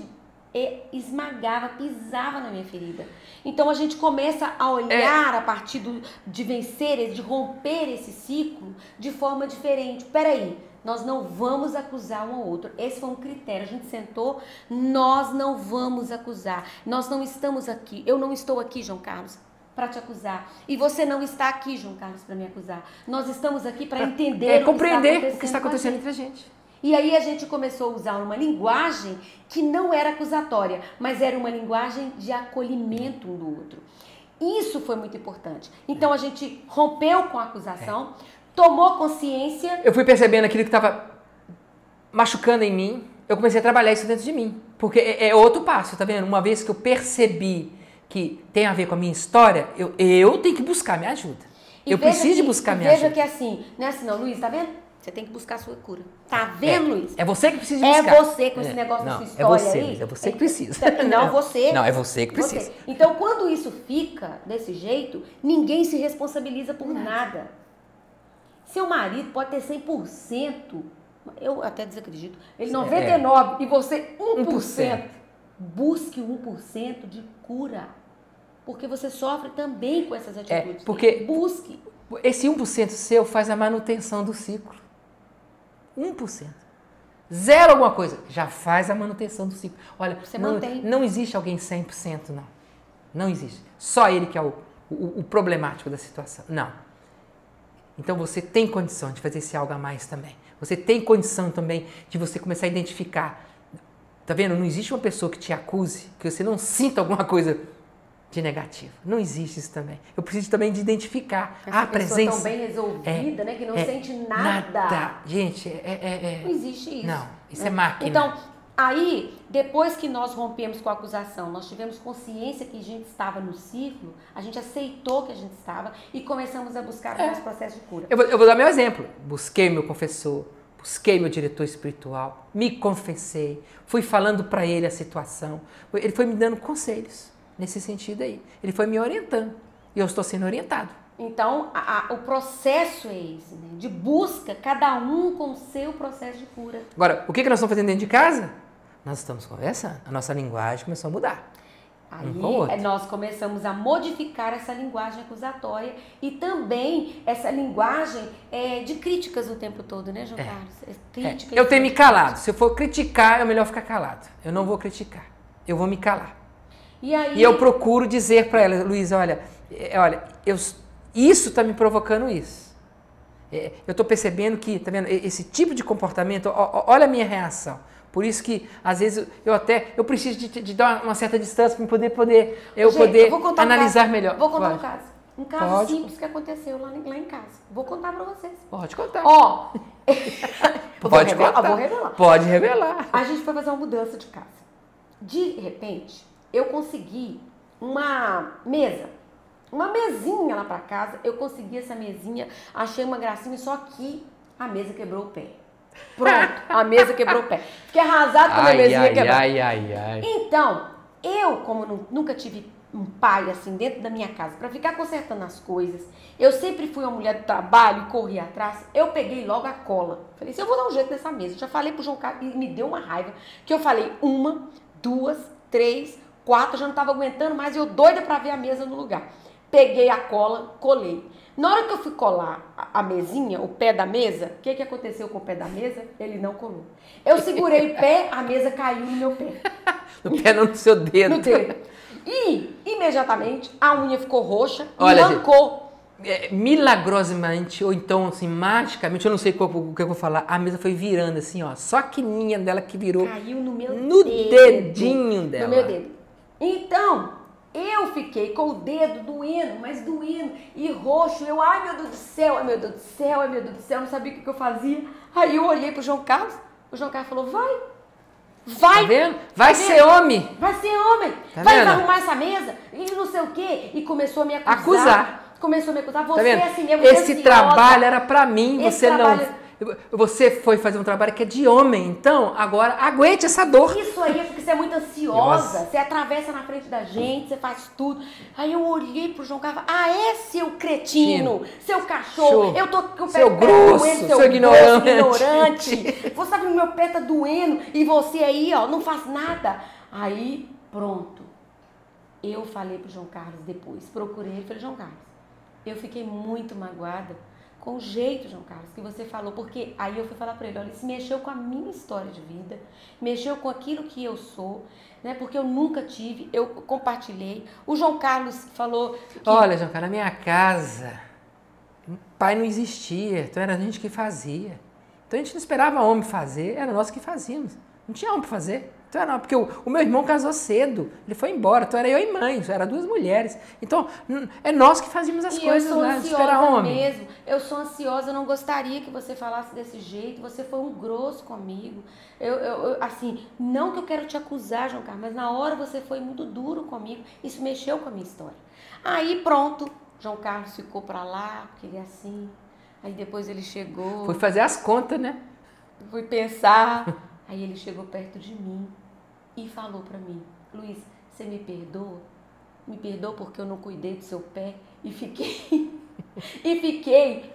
esmagava, pisava na minha ferida. Então a gente começa a olhar a partir de vencer, de romper esse ciclo de forma diferente. Peraí, nós não vamos acusar um ao outro. Esse foi um critério. A gente sentou, nós não vamos acusar. Nós não estamos aqui. Eu não estou aqui, João Carlos, para te acusar. E você não está aqui, João Carlos, para me acusar. Nós estamos aqui para entender compreender o que está acontecendo entre a gente. E aí a gente começou a usar uma linguagem que não era acusatória, mas era uma linguagem de acolhimento um do outro. Isso foi muito importante. Então a gente rompeu com a acusação, tomou consciência. Eu fui percebendo aquilo que estava machucando em mim, eu comecei a trabalhar isso dentro de mim. Porque é outro passo, tá vendo? Uma vez que eu percebi que tem a ver com a minha história, eu tenho que buscar minha ajuda. Eu preciso de buscar minha ajuda. Veja que assim, não é assim não, Luiz, tá vendo? Você tem que buscar a sua cura. Tá vendo, Luiz? É você que precisa buscar. É você com esse negócio da sua história você, aí. É você que precisa. Não, você. Não, é você que precisa. Você. Então, quando isso fica desse jeito, ninguém se responsabiliza por nada. Seu marido pode ter 100%, eu até desacredito, ele 99% e você 1%. Busque o 1% de cura. Porque você sofre também com essas atitudes. Porque busque. Esse 1% seu faz a manutenção do ciclo. 1%. Zero alguma coisa, já faz a manutenção do ciclo. Olha, não existe alguém 100%, não. Não existe. Só ele que é o problemático da situação. Não. Então você tem condição de fazer esse algo a mais também. Você tem condição também de você começar a identificar. Tá vendo? Não existe uma pessoa que te acuse, que você não sinta alguma coisa de negativo. Não existe isso também. Eu preciso também de identificar a presença. Tão bem resolvida, né? Que não sente nada. Gente, não existe isso. Não, isso é máquina. Então, aí, depois que nós rompemos com a acusação, nós tivemos consciência que a gente estava no ciclo, a gente aceitou que a gente estava e começamos a buscar o nosso processo de cura. Eu vou dar meu exemplo. Busquei meu confessor, busquei meu diretor espiritual, me confessei, fui falando para ele a situação. Ele foi me dando conselhos. Nesse sentido aí. Ele foi me orientando. E eu estou sendo orientado. Então, o processo é esse, né? De busca, cada um com o seu processo de cura. Agora, o que nós estamos fazendo dentro de casa? Nós estamos conversando. A nossa linguagem começou a mudar. Aí nós começamos a modificar essa linguagem acusatória e também essa linguagem de críticas o tempo todo, né, João Carlos? Eu tenho me calado. Se eu for criticar, é melhor ficar calado. Eu não vou criticar. Eu vou me calar. E eu procuro dizer para ela, Luísa, olha, isso está me provocando isso. Eu estou percebendo que, tá vendo, esse tipo de comportamento, olha a minha reação. Por isso que, às vezes, eu preciso de dar uma certa distância para poder analisar melhor. Vou contar um caso. Um caso simples que aconteceu lá em casa. Vou contar para vocês. Pode contar. Pode contar. Vou revelar. Pode revelar. A gente foi fazer uma mudança de casa. De repente, eu consegui uma mesinha lá pra casa, eu consegui essa mesinha, achei uma gracinha, só que a mesa quebrou o pé. Pronto, a mesa quebrou o pé. Fiquei arrasado quando a mesinha quebrou. Então, eu, como nunca tive um pai assim dentro da minha casa pra ficar consertando as coisas, eu sempre fui uma mulher do trabalho e corri atrás, eu peguei logo a cola. Falei assim, eu vou dar um jeito nessa mesa. Já falei pro João Carlos e me deu uma raiva, que eu falei 1, 2, 3, 4, já não estava aguentando mais, eu doida para ver a mesa no lugar. Peguei a cola, colei. Na hora que eu fui colar a mesinha, o pé da mesa, o que aconteceu com o pé da mesa? Ele não colou. Eu segurei o pé, a mesa caiu no meu pé. No pé, não no seu dedo. No dedo. E, imediatamente, a unha ficou roxa e arrancou. Milagrosamente, ou então assim, magicamente, eu não sei o que eu vou falar, a mesa foi virando assim, ó, só a quininha dela que virou. Caiu no meu no dedinho dela. No meu dedo. Então, eu fiquei com o dedo doendo, mas doendo, e roxo. Eu, ai meu Deus do céu, ai meu Deus do céu, ai meu Deus do céu, não sabia o que eu fazia. Aí eu olhei pro João Carlos, o João Carlos falou, vai. Tá vendo? Vai ser homem. Vai ser homem. Tá vai vendo? arrumar essa mesa, e não sei o quê. E começou a me acusar. Começou a me acusar. Você tá assim mesmo. Esse trabalho era pra mim, você não. Você foi fazer um trabalho que é de homem, então agora aguente essa dor. Isso aí é porque você é muito ansiosa, você atravessa na frente da gente, você faz tudo. Aí eu olhei pro João Carlos, seu cretino, seu cachorro, eu tô com o pé grosso, doendo, seu ignorante. Você sabe que meu pé tá doendo e você aí, ó, não faz nada. Aí, pronto. Eu falei pro João Carlos depois, procurei ele e falei, João Carlos, eu fiquei muito magoada com o jeito, João Carlos, que você falou, porque aí eu fui falar para ele, olha, isso mexeu com a minha história de vida, mexeu com aquilo que eu sou, né? Porque eu nunca tive, eu compartilhei. O João Carlos falou que... Olha, João Carlos, na minha casa, pai não existia, então era a gente que fazia. Então a gente não esperava homem fazer, era nós que fazíamos. Não tinha homem para fazer. Então era, porque o meu irmão casou cedo, ele foi embora, então era eu e mãe, era duas mulheres. Então é nós que fazíamos as coisas, né? Esperar homem. Mesmo. Eu sou ansiosa, eu não gostaria que você falasse desse jeito, você foi um grosso comigo. Assim, não que eu quero te acusar, João Carlos, mas na hora você foi muito duro comigo, isso mexeu com a minha história. Aí pronto, João Carlos ficou pra lá, porque ele é assim, aí depois ele chegou... Foi fazer as contas, né? Fui pensar... Aí ele chegou perto de mim e falou pra mim, Luiz, você me perdoa? Me perdoa porque eu não cuidei do seu pé e fiquei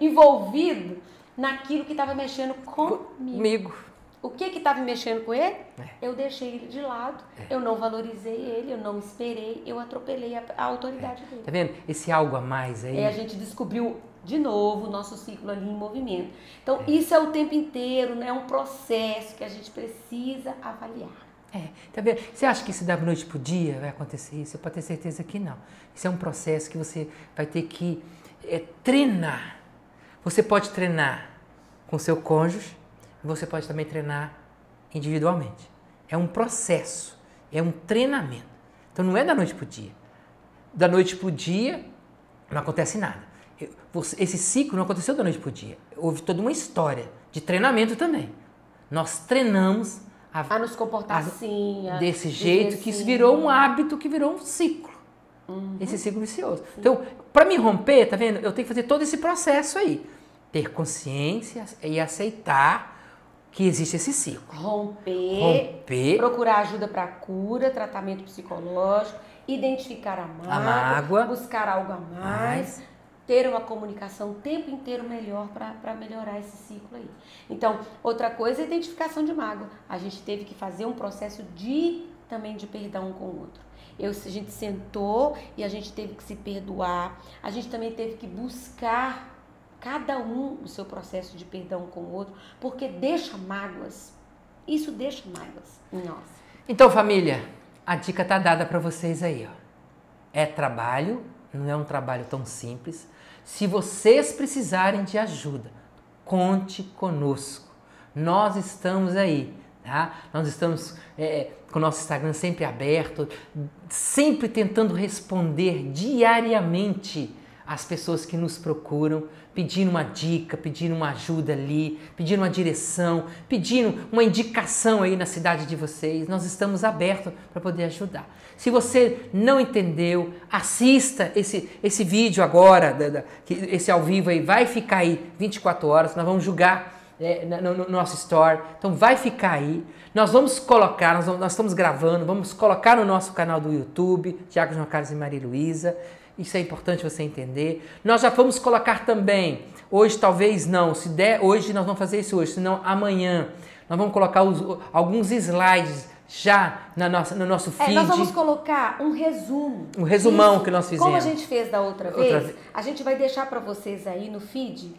envolvido naquilo que estava mexendo comigo. O que estava mexendo com ele? Eu deixei ele de lado, eu não valorizei ele, eu não esperei, eu atropelei a autoridade dele. Tá vendo? Esse algo a mais aí. A gente descobriu de novo o nosso ciclo ali em movimento. Então, isso é o tempo inteiro, né? É um processo que a gente precisa avaliar. Tá vendo? Você acha que isso da noite pro dia vai acontecer isso? Eu posso ter certeza que não. Isso é um processo que você vai ter que treinar. Você pode treinar com seu cônjuge, você pode também treinar individualmente. É um processo, é um treinamento. Então não é da noite pro dia. Da noite pro dia não acontece nada. Esse ciclo não aconteceu da noite pro dia. Houve toda uma história de treinamento também. Nós treinamos a nos comportar assim. Desse jeito, que isso virou um hábito, que virou um ciclo. Esse ciclo vicioso. Sim. Então, para me romper, tá vendo? Eu tenho que fazer todo esse processo aí. Ter consciência e aceitar que existe esse ciclo. Romper. Procurar ajuda para cura, tratamento psicológico, identificar a mágoa, buscar algo a mais, ter uma comunicação o tempo inteiro melhor para melhorar esse ciclo aí. Então, outra coisa é a identificação de mágoa. A gente teve que fazer um processo também de perdão um com o outro. A gente sentou e a gente teve que se perdoar. A gente também teve que buscar cada um o seu processo de perdão com o outro, porque deixa mágoas. Isso deixa mágoas em nós. Então, família, a dica tá dada para vocês aí, ó. É trabalho, não é um trabalho tão simples. Se vocês precisarem de ajuda, conte conosco. Nós estamos aí, tá? Nós estamos com o nosso Instagram sempre aberto, sempre tentando responder diariamente às pessoas que nos procuram, pedindo uma dica, pedindo uma ajuda ali, pedindo uma direção, pedindo uma indicação aí na cidade de vocês. Nós estamos abertos para poder ajudar. Se você não entendeu, assista esse vídeo agora, esse ao vivo aí, vai ficar aí 24 horas, nós vamos julgar no nosso store, então vai ficar aí. Nós vamos colocar, nós estamos gravando, vamos colocar no nosso canal do YouTube, Tiago João Carlos e Maria Luísa. Isso é importante você entender. Nós já vamos colocar também, hoje talvez não, se der, hoje nós vamos fazer isso hoje, senão amanhã. Nós vamos colocar alguns slides já no nosso feed. Nós vamos colocar um resumo. Um resumão que nós fizemos. Como a gente fez da outra vez, a gente vai deixar para vocês aí no feed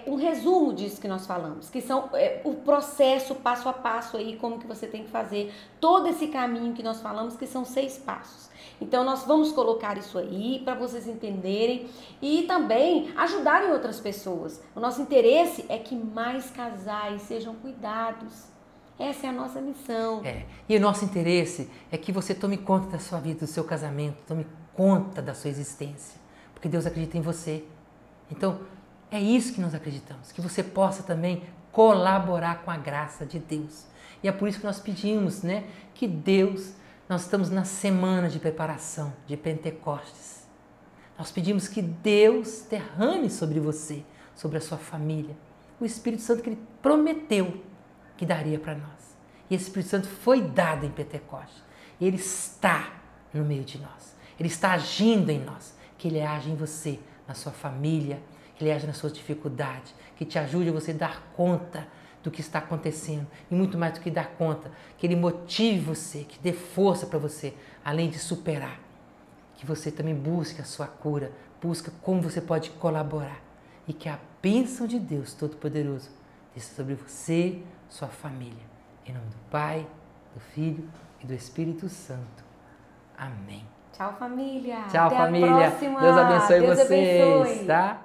um resumo disso que nós falamos, que são o processo passo a passo aí, como que você tem que fazer todo esse caminho que nós falamos, que são 6 passos. Então nós vamos colocar isso aí para vocês entenderem e também ajudarem outras pessoas. O nosso interesse é que mais casais sejam cuidados. Essa é a nossa missão. E o nosso interesse é que você tome conta da sua vida, do seu casamento, tome conta da sua existência, porque Deus acredita em você. Então, é isso que nós acreditamos, que você possa também colaborar com a graça de Deus. E é por isso que nós pedimos, né, que Deus, nós estamos na semana de preparação de Pentecostes. Nós pedimos que Deus derrame sobre você, sobre a sua família, o Espírito Santo que Ele prometeu que daria para nós. E esse Espírito Santo foi dado em Pentecostes. Ele está no meio de nós. Ele está agindo em nós. Que Ele age em você, na sua família, que Ele age nas suas dificuldades, que te ajude a você dar conta do que está acontecendo e muito mais do que dar conta, que Ele motive você, que dê força para você, além de superar. Que você também busque a sua cura, busque como você pode colaborar e que a bênção de Deus Todo-Poderoso desça sobre você, sua família. Em nome do Pai, do Filho e do Espírito Santo. Amém. Tchau, família. Tchau, Até família. a próxima. Deus abençoe Deus vocês, abençoe. tá?